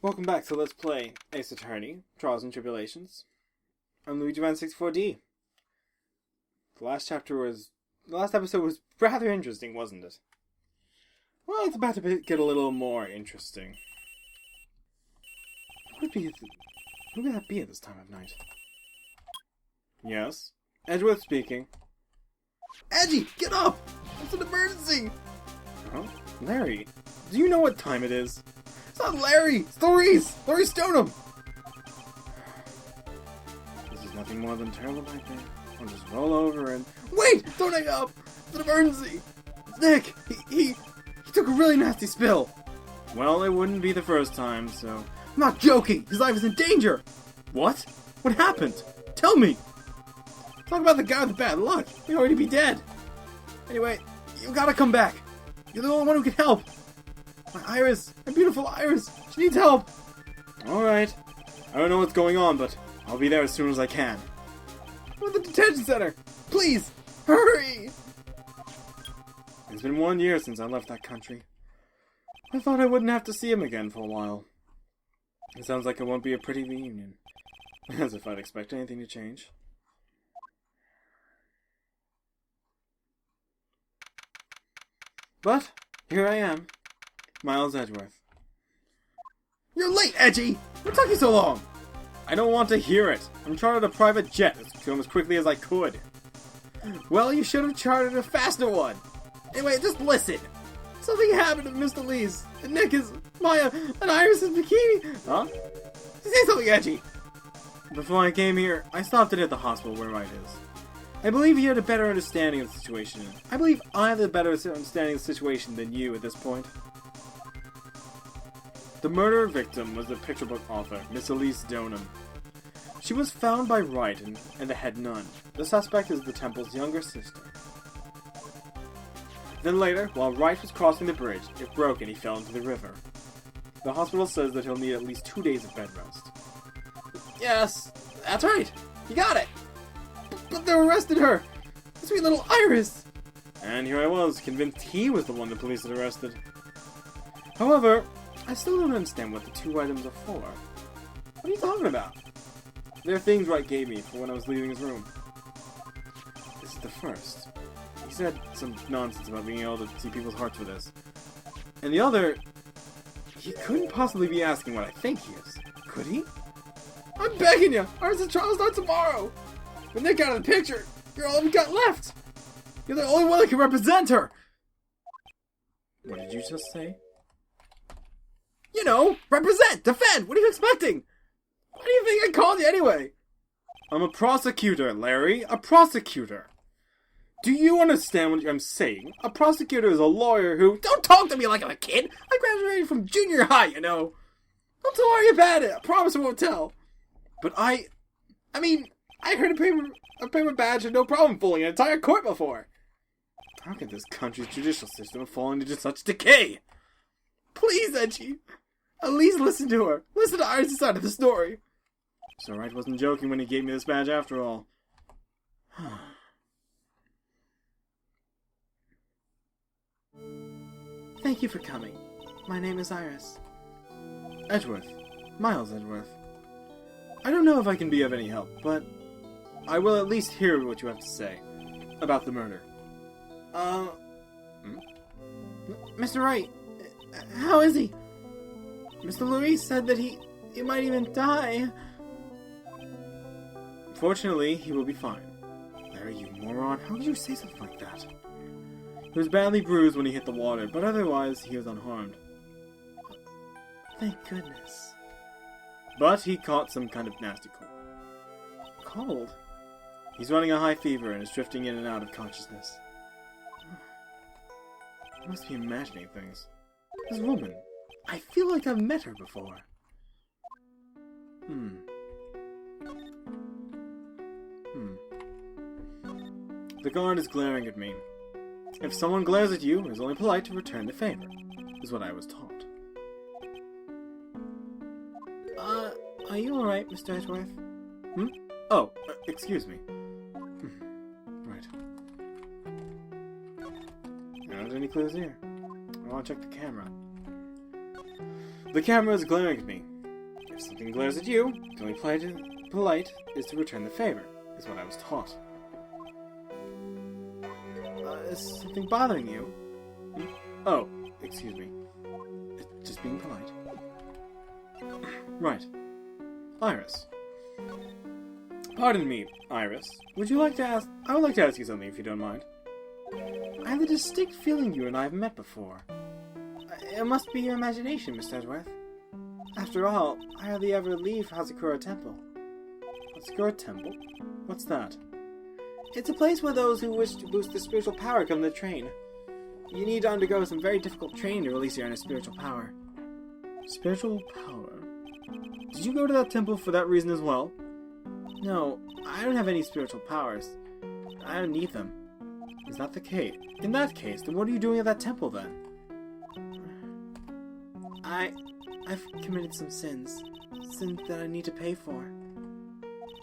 Welcome back to Let's Play Ace Attorney, Trials and Tribulations. I'm Luigi Man 64D. The last episode was rather interesting, wasn't it? Well, it's about to get a little more interesting. Who would that be at this time of night? Yes? Edgeworth speaking. Edgy, get up! It's an emergency! Huh? Larry, do you know what time it is? It's not Larry! It's Louise! Laurie Stoneham! This is nothing more than a terrible nightmare. I'll just roll over and... Wait! Don't hang up! It's an emergency! It's Nick! He took a really nasty spill! Well, it wouldn't be the first time, so... I'm not joking! His life is in danger! What? What happened? Tell me! Talk about the guy with the bad luck! He'd already be dead! Anyway, you gotta come back! You're the only one who can help! My Iris! My beautiful Iris! She needs help! Alright. I don't know what's going on, but I'll be there as soon as I can. I'm at the detention center! Please! Hurry! It's been 1 year since I left that country. I thought I wouldn't have to see him again for a while. It sounds like it won't be a pretty reunion. As if I'd expect anything to change. But, here I am. Miles Edgeworth. You're late, Edgy! What took you so long? I don't want to hear it. I'm chartered a private jet to come as quickly as I could. Well, you should have chartered a faster one. Anyway, just listen. Something happened to Mr. Lee's. And Nick is... Maya... and Iris' bikini. Huh? Say something, Edgy! Before I came here, I stopped in at the hospital where Wright is. I believe he had a better understanding of the situation. I believe I have a better understanding of the situation than you at this point. The murder victim was the picture book author, Miss Elise Stoneham. She was found by Wright and the head nun. The suspect is the temple's younger sister. Then later, while Wright was crossing the bridge, it broke and he fell into the river. The hospital says that he'll need at least 2 days of bed rest. Yes, that's right. You got it. But they arrested her! The sweet little Iris! And here I was, convinced he was the one the police had arrested. However, I still don't understand what the 2 items are for. What are you talking about? They're things Wright gave me for when I was leaving his room. This is the first. He said some nonsense about being able to see people's hearts with this. And the other... He couldn't possibly be asking what I think he is. Could he? I'm begging you! Iris' trial starts tomorrow! When Nick got out of the picture, you're all we got left! You're the only one that can represent her! What did you just say? You know, represent! Defend! What are you expecting? Why do you think I called you anyway? I'm a prosecutor, Larry. A prosecutor. Do you understand what I'm saying? A prosecutor is a lawyer who... Don't talk to me like I'm a kid! I graduated from junior high, you know! Don't worry about it! I promise I won't tell! But I heard a paper badge had no problem fooling an entire court before. How could this country's judicial system have fallen into such decay? Please, Edgy. At least listen to her. Listen to Iris' side of the story. So Wright wasn't joking when he gave me this badge after all. Thank you for coming. My name is Iris. Edgeworth. Miles Edgeworth. I don't know if I can be of any help, but I will at least hear what you have to say about the murder. Mr. Wright, how is he? Mr. Louise said that he might even die. Fortunately, he will be fine. Larry, you moron, how could you say something like that? He was badly bruised when he hit the water, but otherwise he was unharmed. Thank goodness. But he caught some kind of nasty cold. Cold? He's running a high fever and is drifting in and out of consciousness. I must be imagining things. This woman, I feel like I've met her before. The guard is glaring at me. If someone glares at you, it's only polite to return the favor, is what I was taught. Are you alright, Mr. Edgeworth? Oh, excuse me. Right. Aren't any clues here? I want to check the camera. The camera is glaring at me. If something glares at you, the only polite is to return the favor, is what I was taught. Is something bothering you? Oh, excuse me. It's just being polite. Right. Iris. Pardon me, Iris. I would like to ask you something if you don't mind. I have a distinct feeling you and I have met before. It must be your imagination, Miss Edgeworth. After all, I hardly ever leave Hazakura Temple. Hazakura Temple? What's that? It's a place where those who wish to boost their spiritual power come to train. You need to undergo some very difficult training to release your inner spiritual power. Spiritual power? Did you go to that temple for that reason as well? No, I don't have any spiritual powers. I don't need them. Is that the case? In that case, then what are you doing at that temple then? I've committed some sins. Sins that I need to pay for.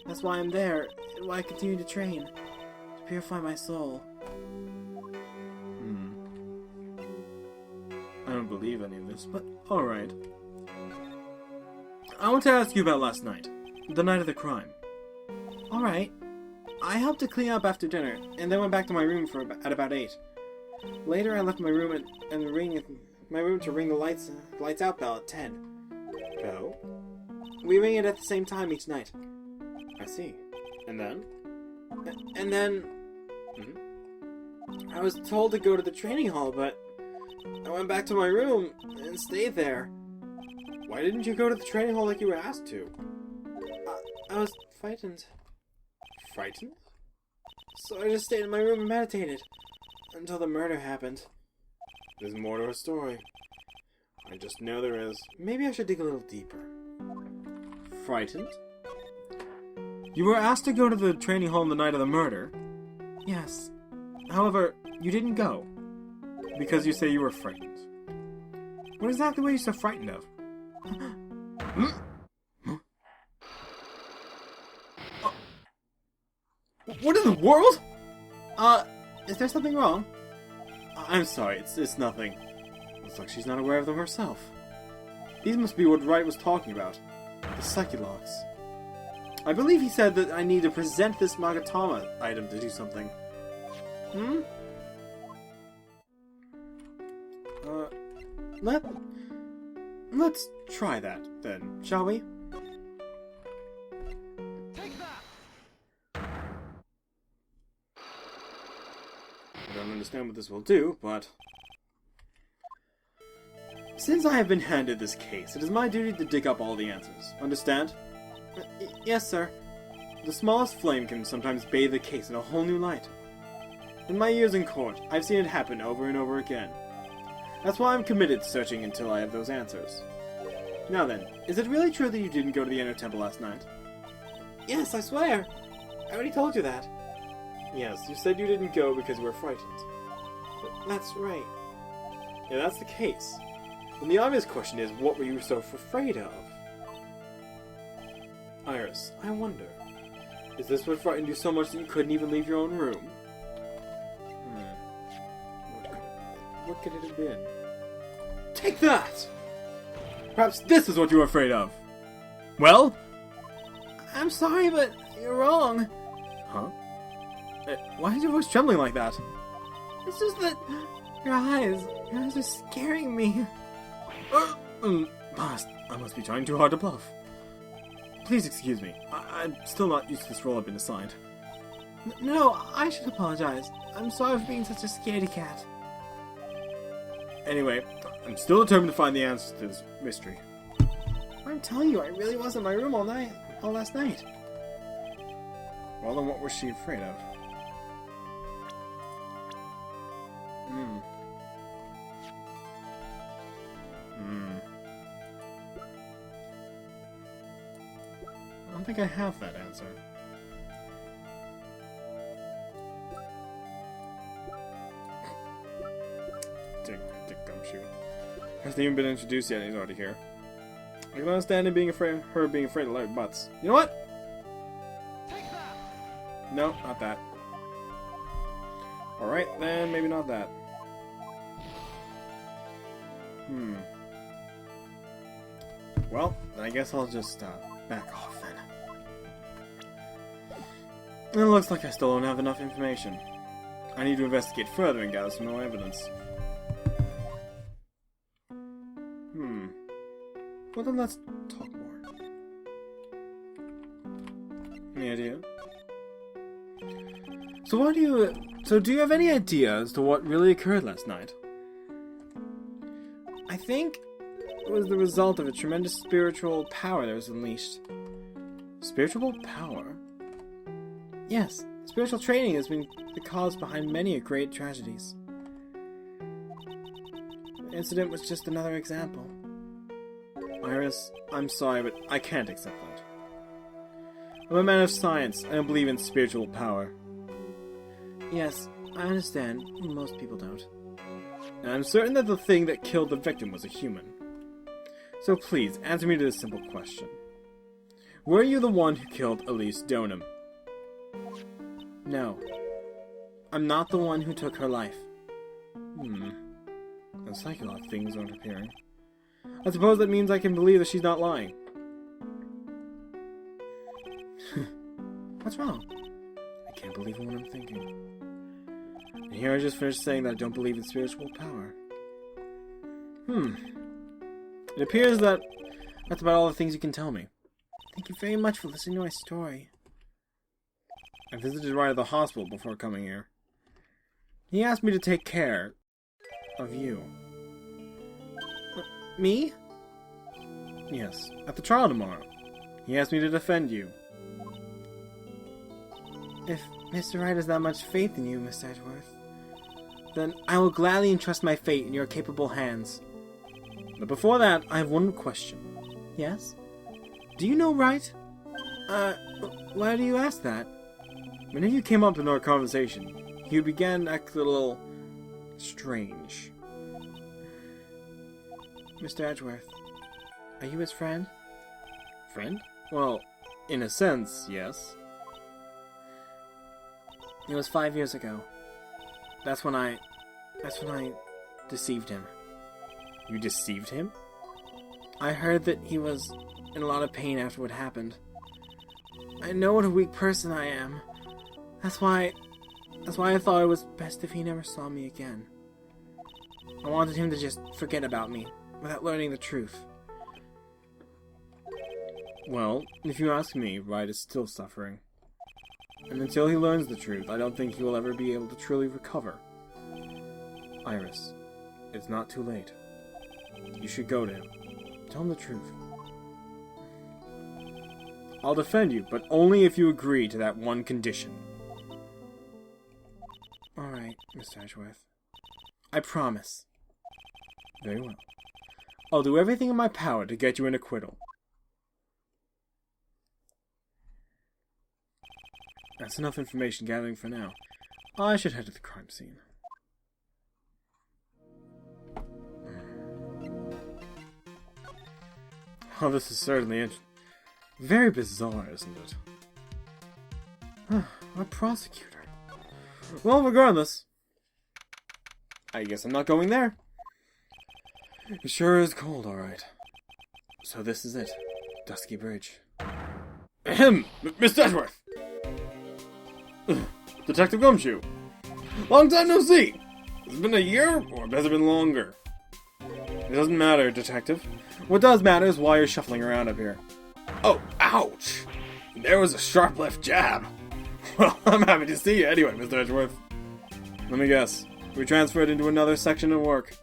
That's why I'm there, and why I continue to train. To purify my soul. I don't believe any of this, but alright. I want to ask you about last night. The night of the crime. Alright. I helped to clean up after dinner, and then went back to my room at about 8. Later I left my room to ring the lights out bell at 10. Bell? We ring it at the same time each night. I see. And then? And then... I was told to go to the training hall, but I went back to my room and stayed there. Why didn't you go to the training hall like you were asked to? I was frightened. Frightened? So I just stayed in my room and meditated. Until the murder happened. There's more to her story. I just know there is. Maybe I should dig a little deeper. Frightened? You were asked to go to the training hall on the night of the murder? Yes. However, you didn't go. Because you say you were frightened. What exactly were you so frightened of? What in the world? Is there something wrong? I'm sorry, it's nothing. Looks like she's not aware of them herself. These must be what Wright was talking about. The Psyche-locks. I believe he said that I need to present this Magatama item to do something. Let's try that, then, shall we? Take that! I don't understand what this will do, but... Since I have been handed this case, it is my duty to dig up all the answers. Understand? Yes, sir. The smallest flame can sometimes bathe the case in a whole new light. In my years in court, I've seen it happen over and over again. That's why I'm committed to searching until I have those answers. Now then, is it really true that you didn't go to the inner temple last night? Yes, I swear! I already told you that. Yes, you said you didn't go because you were frightened. That's right. Yeah, that's the case. And the obvious question is, what were you so afraid of? Iris, I wonder, is this what frightened you so much that you couldn't even leave your own room? What could it have been? Take that! Perhaps this is what you were afraid of. Well? I'm sorry, but you're wrong. Huh? Why is your voice trembling like that? It's just that your eyes are scaring me. Boss, I must be trying too hard to bluff. Please excuse me. I'm still not used to this role I've been assigned. No, I should apologize. I'm sorry for being such a scaredy cat. Anyway, I'm still determined to find the answers to this mystery. I'm telling you, I really was in my room all last night. Well, then what was she afraid of? I don't think I have that answer. Dick Gumshoe. Hasn't even been introduced yet and he's already here. I can understand him being afraid of large butts. You know what? Take that! No, not that. Alright, then maybe not that. Well, I guess I'll just back off then. It looks like I still don't have enough information. I need to investigate further and gather some more evidence. Well then let's talk more. Any idea? So do you have any idea as to what really occurred last night? I think it was the result of a tremendous spiritual power that was unleashed. Spiritual power? Yes, spiritual training has been the cause behind many great tragedies. The incident was just another example. Iris, I'm sorry, but I can't accept that. I'm a man of science. I don't believe in spiritual power. Yes, I understand. Most people don't. And I'm certain that the thing that killed the victim was a human. So please, answer me to this simple question. Were you the one who killed Elise Donham? No. I'm not the one who took her life. Looks like a lot of things aren't appearing. I suppose that means I can believe that she's not lying. What's wrong? I can't believe in what I'm thinking. And here I just finished saying that I don't believe in spiritual power. It appears that that's about all the things you can tell me. Thank you very much for listening to my story. I visited Wright at the hospital before coming here. He asked me to take care of you. Me? Yes, at the trial tomorrow. He asked me to defend you. If Mr. Wright has that much faith in you, Miss Edgeworth, then I will gladly entrust my fate in your capable hands. But before that, I have one question. Yes? Do you know Wright? Why do you ask that? Whenever you came up in our conversation, you began to act a little strange. Mr. Edgeworth, are you his friend? Friend? Well, in a sense, yes. It was 5 years ago. That's when I deceived him. You deceived him? I heard that he was in a lot of pain after what happened. I know what a weak person I am. That's why I thought it was best if he never saw me again. I wanted him to just forget about me, without learning the truth. Well, if you ask me, Wright is still suffering. And until he learns the truth, I don't think he will ever be able to truly recover. Iris, it's not too late. You should go to him. Tell him the truth. I'll defend you, but only if you agree to that one condition. Alright, Mr. Edgeworth. I promise. Very well. I'll do everything in my power to get you an acquittal. That's enough information gathering for now. I should head to the crime scene. Oh, this is certainly very bizarre, isn't it? A prosecutor. Well, regardless, I guess I'm not going there. It sure is cold, alright. So this is it. Dusky Bridge. Ahem! Mr. Edgeworth! Detective Gumshoe. Long time no see! Has it been a year, or has it been longer? It doesn't matter, Detective. What does matter is why you're shuffling around up here. Oh, ouch! There was a sharp left jab. Well, I'm happy to see you anyway, Mr. Edgeworth. Let me guess. We transferred into another section of work.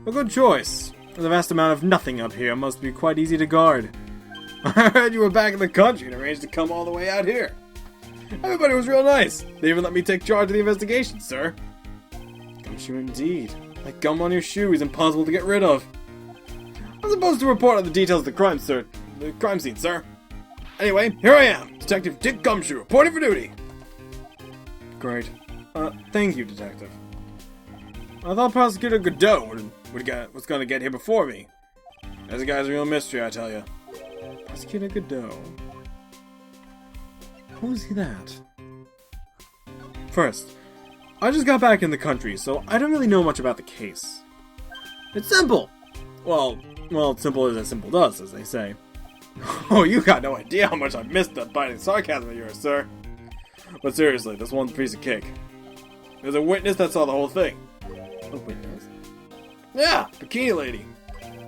A good choice. The vast amount of nothing up here must be quite easy to guard. I heard you were back in the country and arranged to come all the way out here. Everybody was real nice. They even let me take charge of the investigation, sir. Gumshoe indeed. Like gum on your shoe is impossible to get rid of. I'm supposed to report on the details of the crime, sir. The crime scene, sir. Anyway, here I am, Detective Dick Gumshoe, reporting for duty. Great. Thank you, Detective. I thought Prosecutor Godot was going to get here before me. This guy's a real mystery, I tell you. Prosecutor Godot. Who's that? First, I just got back in the country, so I don't really know much about the case. It's simple! Well, Well, it's simple as simple does, as they say. Oh, you got no idea how much I missed that biting sarcasm of yours, sir. But seriously, this one's a piece of cake. There's a witness that saw the whole thing. A witness? Yeah, Bikini Lady.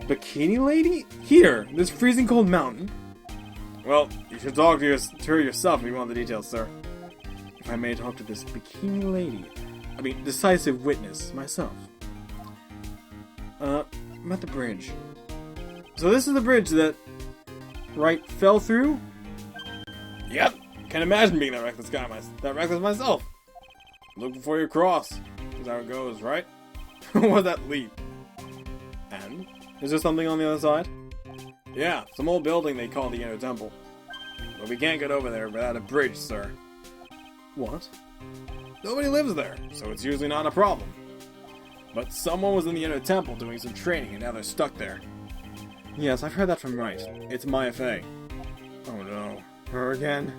Bikini Lady? Here, in this freezing cold mountain? Well, you should talk to her yourself if you want the details, sir. If I may talk to this Bikini Lady. I mean, decisive witness, myself. I'm at the bridge. So this is the bridge that Wright fell through? Yep. Can't imagine being that reckless myself. Look before you cross. Is how it goes, right? What's that leap? And? Is there something on the other side? Yeah, some old building they call the Inner Temple. But we can't get over there without a bridge, sir. What? Nobody lives there, so it's usually not a problem. But someone was in the Inner Temple doing some training and now they're stuck there. Yes, I've heard that from Wright. It's Maya Fey. Oh no. Her again?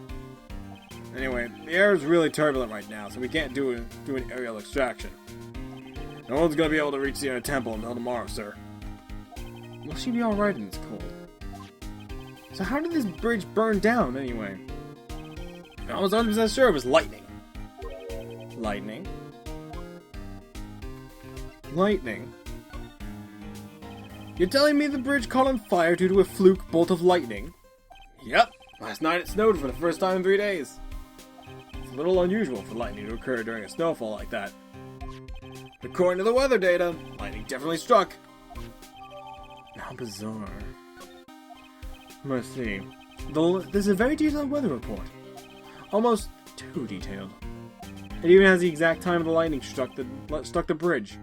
Anyway, the air is really turbulent right now, so we can't do an aerial extraction. No one's gonna be able to reach the Inner Temple until tomorrow, sir. Will she be alright in this cold? So how did this bridge burn down, anyway? I was 100% sure it was lightning. Lightning? Lightning? You're telling me the bridge caught on fire due to a fluke bolt of lightning? Yep. Last night it snowed for the first time in 3 days. It's a little unusual for lightning to occur during a snowfall like that. According to the weather data, lightning definitely struck. How bizarre. Let's see. There's a very detailed weather report. Almost too detailed. It even has the exact time the lightning struck the bridge.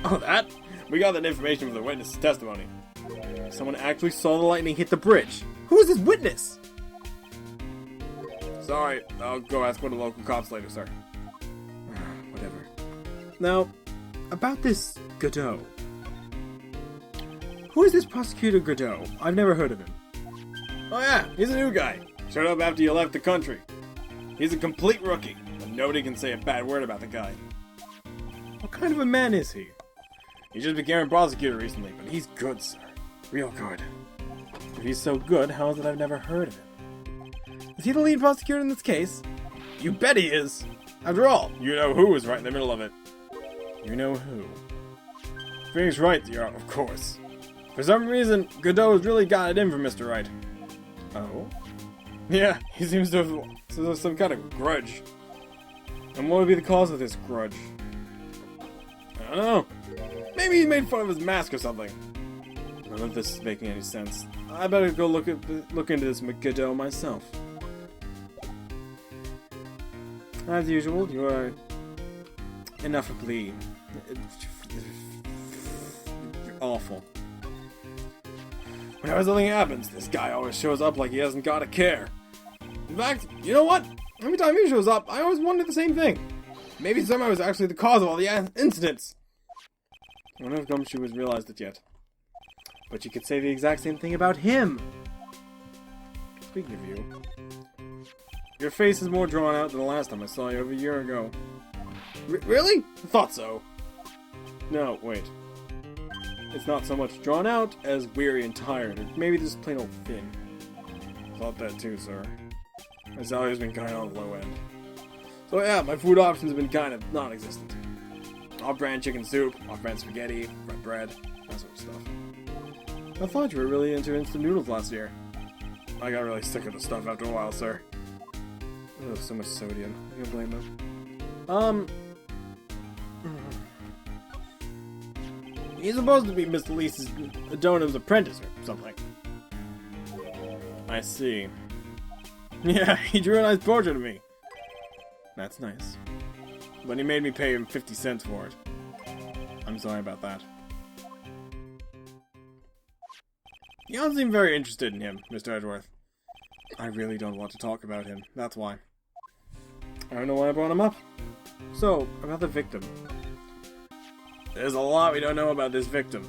Oh, that? We got that information from the witness's testimony. Someone actually saw the lightning hit the bridge. Who is this witness? Sorry, I'll go ask one of the local cops later, sir. Whatever. Now, about this Godot. Who is this Prosecutor Godot? I've never heard of him. Oh yeah, he's a new guy. Showed up after you left the country. He's a complete rookie, and nobody can say a bad word about the guy. What kind of a man is he? He just became a prosecutor recently, but he's good, sir. Real good. If he's so good, how is it I've never heard of him? Is he the lead prosecutor in this case? You bet he is! After all, you know who is right in the middle of it. You know who? Phoenix Wright, of course. For some reason, Godot's really got it in for Mr. Wright. Oh? Yeah, he seems to have some kind of grudge. And what would be the cause of this grudge? I don't know. Maybe he made fun of his mask or something. None of this is making any sense. I better go look into this Godot myself. As usual, you are ineffably awful. Whenever something happens, this guy always shows up like he hasn't got a care. In fact, you know what? Every time he shows up, I always wonder the same thing. Maybe somehow was actually the cause of all the incidents. I wonder if Gumshoe has realized it yet. But you could say the exact same thing about him. Speaking of you, your face is more drawn out than the last time I saw you over a year ago. Really? I thought so. No, wait. It's not so much drawn out as weary and tired, or maybe just plain old thin. Thought that too, sir. My salary's been kind of on the low end. So yeah, my food options have been kind of non-existent. Off-brand chicken soup, off-brand spaghetti, red bread, that sort of stuff. I thought you were really into instant noodles last year. I got really sick of the stuff after a while, sir. Oh, so much sodium. I can't blame them. He's supposed to be Mr. Lee's Adonam's apprentice or something. I see. Yeah, he drew a nice portrait of me. That's nice. But he made me pay him 50 cents for it. I'm sorry about that. You don't seem very interested in him, Mr. Edgeworth. I really don't want to talk about him, that's why. I don't know why I brought him up. So, about the victim. There's a lot we don't know about this victim.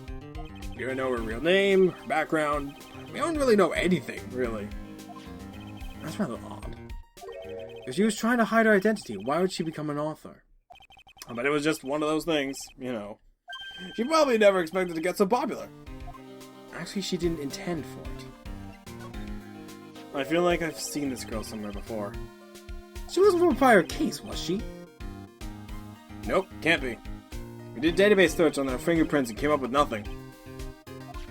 We don't know her real name, her background. We don't really know anything, really. That's rather odd. If she was trying to hide her identity, why would she become an author? But it was just one of those things, you know. She probably never expected to get so popular. Actually, she didn't intend for it. I feel like I've seen this girl somewhere before. She wasn't from a prior case, was she? Nope, can't be. We did database search on their fingerprints and came up with nothing.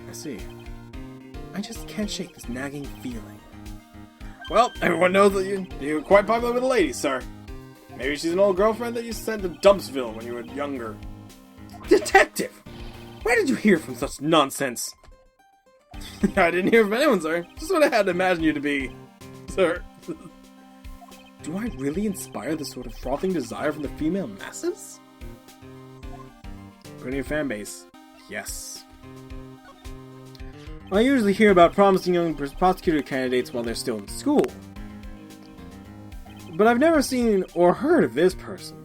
I see. I just can't shake this nagging feeling. Well, everyone knows that you're quite popular with the ladies, sir. Maybe she's an old girlfriend that you sent to Dumpsville when you were younger. Detective! Where did you hear from such nonsense? I didn't hear from anyone, sir. Just what I had to imagine you to be, sir. Do I really inspire this sort of frothing desire from the female masses? According to your fan base, yes. I usually hear about promising young prosecutor candidates while they're still in school. But I've never seen or heard of this person.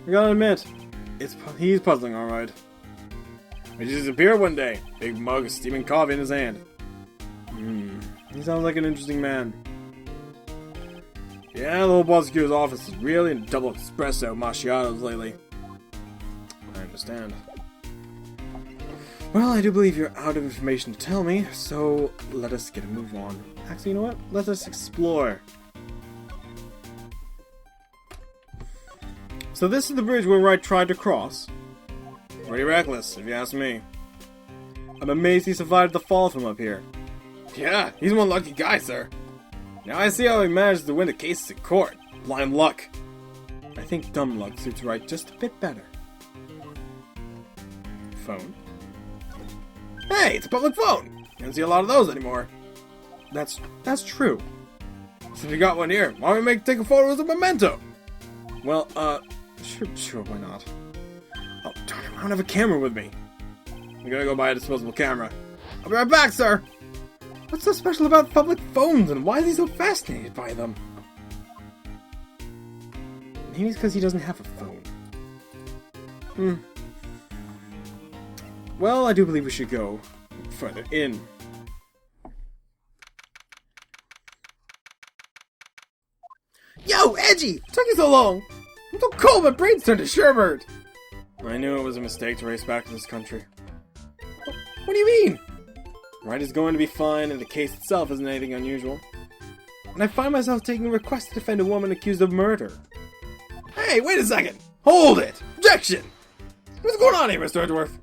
I gotta admit, he's puzzling alright. He just appeared one day, big mug of steaming coffee in his hand. He sounds like an interesting man. Yeah, the whole prosecutor's office is really into double espresso macchiatos lately. I understand. Well, I do believe you're out of information to tell me, so let us get a move on. Actually, you know what? Let us explore. So this is the bridge where Wright tried to cross. Pretty reckless, if you ask me. I'm amazed he survived the fall from up here. Yeah, he's one lucky guy, sir. Now I see how he managed to win the cases in court. Blind luck. I think dumb luck suits Wright just a bit better. Phone. Hey, it's a public phone! You don't see a lot of those anymore. That's true. Since we got one here, why don't we take a photo as a memento? Well, sure, why not? Oh, darn it, I don't have a camera with me. I'm gonna go buy a disposable camera. I'll be right back, sir! What's so special about public phones, and why is he so fascinated by them? Maybe it's because he doesn't have a phone. Well, I do believe we should go further in. Yo, Edgy! It took you so long! I'm so cold, my brain's turned to sherbet! I knew it was a mistake to race back to this country. What do you mean? Wright is going to be fine, and the case itself isn't anything unusual. And I find myself taking a request to defend a woman accused of murder. Hey, wait a second! Hold it! Objection! What's going on here, Mr. Edgeworth?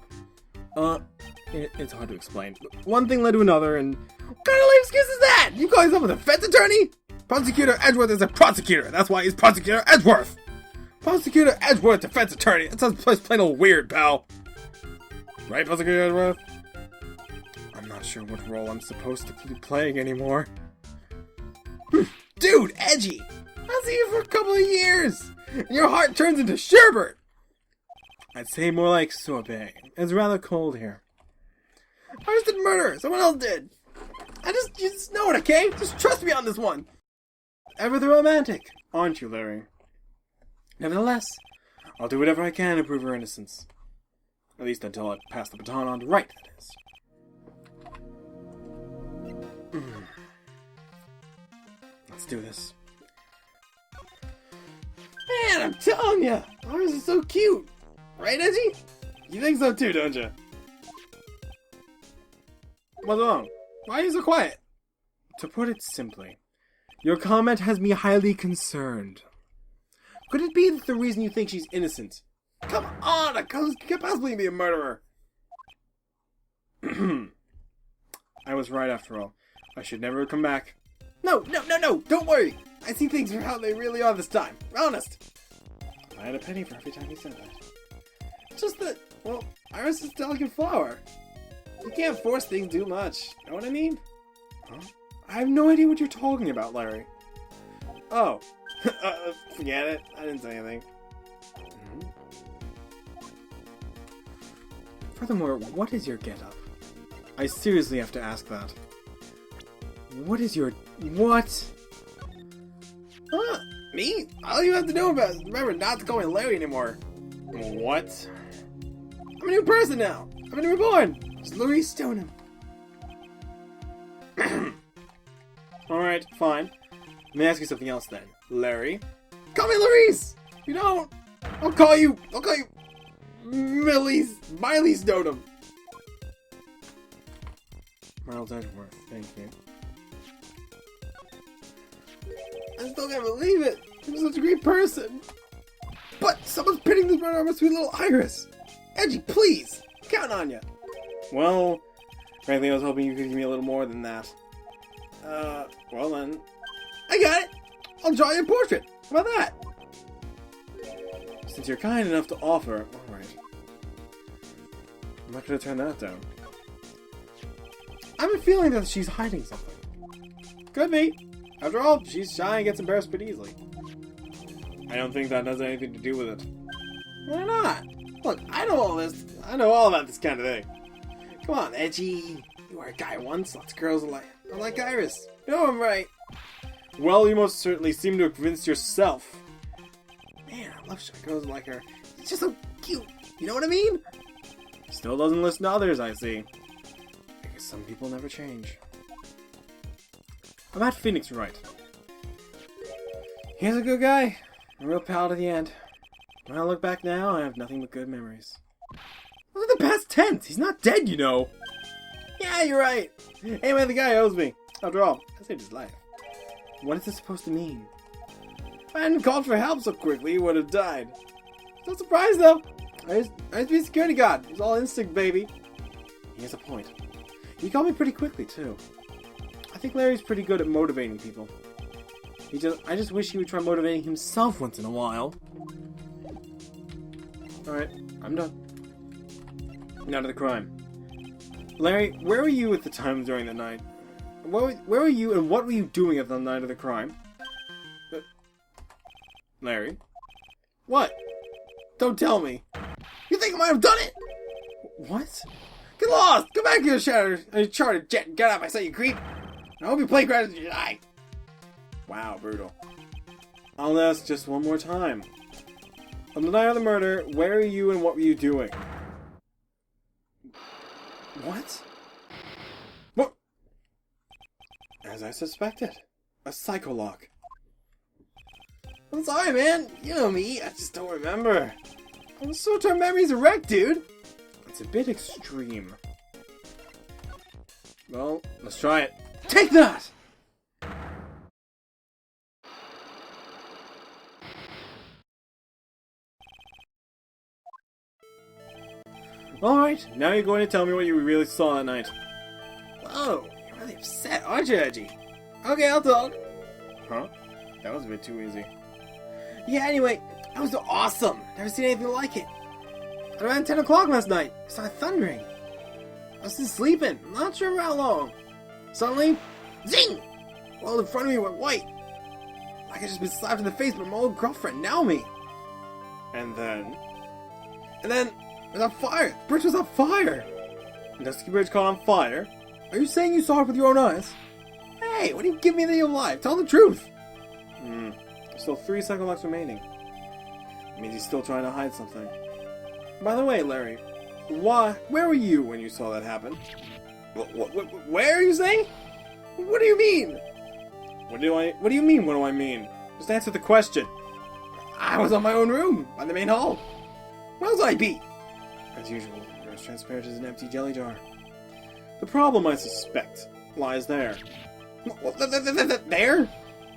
It's hard to explain. One thing led to another, and... What kind of lame excuse is that? You call yourself a defense attorney? Prosecutor Edgeworth is a prosecutor. That's why he's Prosecutor Edgeworth. Prosecutor Edgeworth, defense attorney. That sounds plain old weird, pal. Right, Prosecutor Edgeworth? I'm not sure what role I'm supposed to be playing anymore. Dude, Edgy! I've seen you for a couple of years, and your heart turns into sherbet. I'd say more like sorbet. It's rather cold here. I just didn't murder. Someone else did. You just know it, okay? Just trust me on this one. Ever the romantic, aren't you, Larry? Nevertheless, I'll do whatever I can to prove her innocence. At least until I pass the baton on to Wright, that is. Let's do this. Man, I'm telling ya, ours is so cute. Right, Edgy? You think so too, don't you? What's wrong? Why are you so quiet? To put it simply, your comment has me highly concerned. Could it be that the reason you think she's innocent? Come on, I can't possibly be a murderer. I was right after all. I should never come back. No, don't worry. I see things for how they really are this time. Honest. I had a penny for every time you said that. Just that, well, Iris is a delicate flower. You can't force things too much. Know what I mean? Huh? I have no idea what you're talking about, Larry. Oh. Forget it. I didn't say anything. Furthermore, what is your get-up? I seriously have to ask that. What is your... What? Huh? Me? All you have to know about is remember not to call me Larry anymore. What? I'm a new person now. I've been reborn. It's Louis Stoneham. Alright, fine. Let me ask you something else then. Larry? Call me Louise! You don't! I'll call you Miley Stoneham. Miles Edgeworth, thank you. I still can't believe it! I'm such a great person! But someone's pinning this runner on my sweet little Iris! Edgy, please! I'm counting on you! Well, frankly, I was hoping you could give me a little more than that. Well then... I got it! I'll draw you a portrait! How about that? Since you're kind enough to offer... Alright. I'm not gonna turn that down. I have a feeling that she's hiding something. Could be. After all, she's shy and gets embarrassed pretty easily. I don't think that has anything to do with it. Why not? Look, I know all this. I know all about this kind of thing. Come on, Edgy. You were a guy once. Lots of girls are like Iris. No, I'm right. Well, you most certainly seem to have convinced yourself. Man, I love shy girls like her. It's just so cute. You know what I mean? Still doesn't listen to others, I see. I guess some people never change. About Phoenix Wright. He's a good guy. A real pal to the end. When I look back now, I have nothing but good memories. Look at the past tense. He's not dead, you know. Yeah, you're right. Hey, man, the guy owes me. After all, I saved his life. What is this supposed to mean? If I hadn't called for help so quickly, he would have died. No surprise, though. I used to be a security guard. It was all instinct, baby. He has a point. He called me pretty quickly, too. I think Larry's pretty good at motivating people. I just wish he would try motivating himself once in a while. Alright, I'm done. Now to the crime. Larry, where were you at the time during the night? Where were you and what were you doing at the night of the crime? Larry? What? Don't tell me. You think I might have done it? What? Get lost! Go back to your chartered jet and get out, I say, you creep! I hope you play credits and you die! Wow, brutal. I'll ask just one more time. On the night of the murder, where are you and what were you doing? What? What? As I suspected. A psycholock. I'm sorry, man. You know me. I just don't remember. I'm short-term memory's a wreck, dude. It's a bit extreme. Well, let's try it. Take that! Alright, now you're going to tell me what you really saw that night. Whoa, you're really upset, aren't you, Edgy? Okay, I'll talk. Huh? That was a bit too easy. Yeah, anyway, that was awesome. Never seen anything like it. At around 10 o'clock last night, I started thundering. I was still sleeping, not sure how long. Suddenly, zing! The world in front of me went white. Like I just been slapped in the face by my old girlfriend, Naomi. And then, it was on fire. The bridge was on fire. The Dusky Bridge caught on fire? Are you saying you saw it with your own eyes? Hey, what do you give me that you're alive? Tell the truth. There's still 3 psychologs remaining. It means he's still trying to hide something. By the way, Larry, where were you when you saw that happen? Where are you saying? What do you mean? What do you mean, what do I mean? Just answer the question. I was on my own room, by the main hall. Where else would I be? As usual, you're as transparent as an empty jelly jar. The problem, I suspect, lies there. There?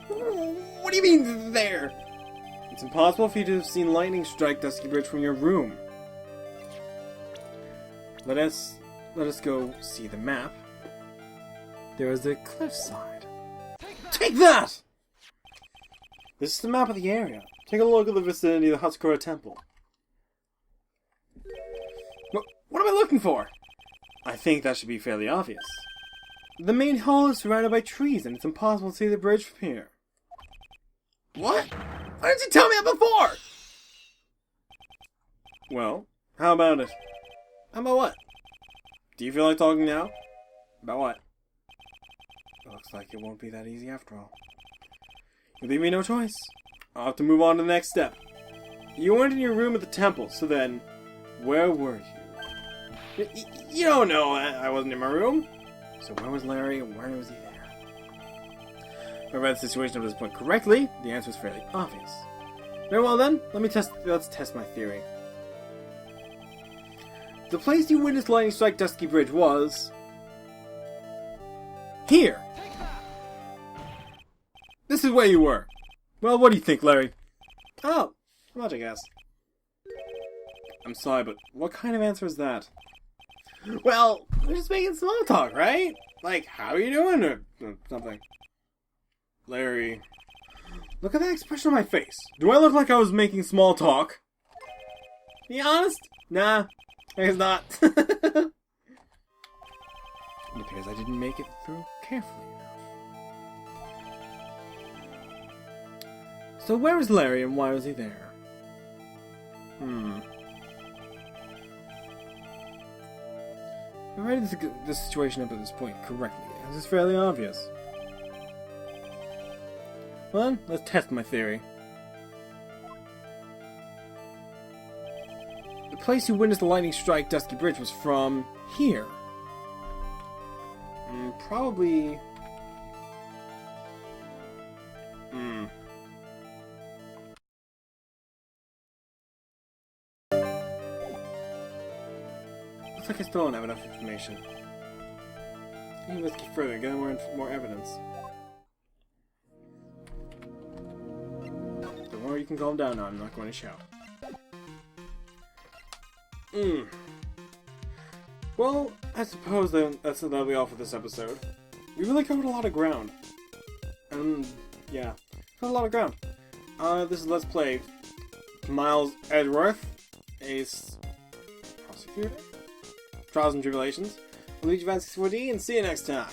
What do you mean, there? It's impossible for you to have seen lightning strike Dusky Bridge from your room. Let us go see the map. There is a cliffside. Take that! This is the map of the area. Take a look at the vicinity of the Hatsukura Temple. What am I looking for? I think that should be fairly obvious. The main hall is surrounded by trees, and it's impossible to see the bridge from here. What? Why didn't you tell me that before? Well, how about it? How about what? Do you feel like talking now? About what? It looks like it won't be that easy after all. You leave me no choice. I'll have to move on to the next step. You weren't in your room at the temple, so then, where were you? You don't know I wasn't in my room. So where was Larry and where was he there? If I read the situation up to this point correctly, the answer is fairly obvious. Very well then, let's test my theory. The place you witnessed lightning strike Dusky Bridge was... Here! Take that! This is where you were. Well, what do you think, Larry? Oh, much, I guess. I'm sorry, but what kind of answer is that? Well, we're just making small talk, right? Like, how are you doing, or something. Larry, look at that expression on my face. Do I look like I was making small talk? Be honest? Nah, I guess not. It appears I didn't make it through carefully enough. So where was Larry and why was he there? I read this situation up at this point correctly, as it's fairly obvious. Well then, let's test my theory. The place you witnessed the lightning strike Dusky Bridge was from here. Probably... Looks like I still don't have enough information. I can investigate further and get more evidence. Don't worry, you can calm down now. I'm not going to shout. Well, I suppose that'll be all for this episode. We really covered a lot of ground. Yeah, covered a lot of ground. This is Let's Play Miles Edgeworth, a prosecutor. Trials and Tribulations. Luigi Van 64D, and see you next time.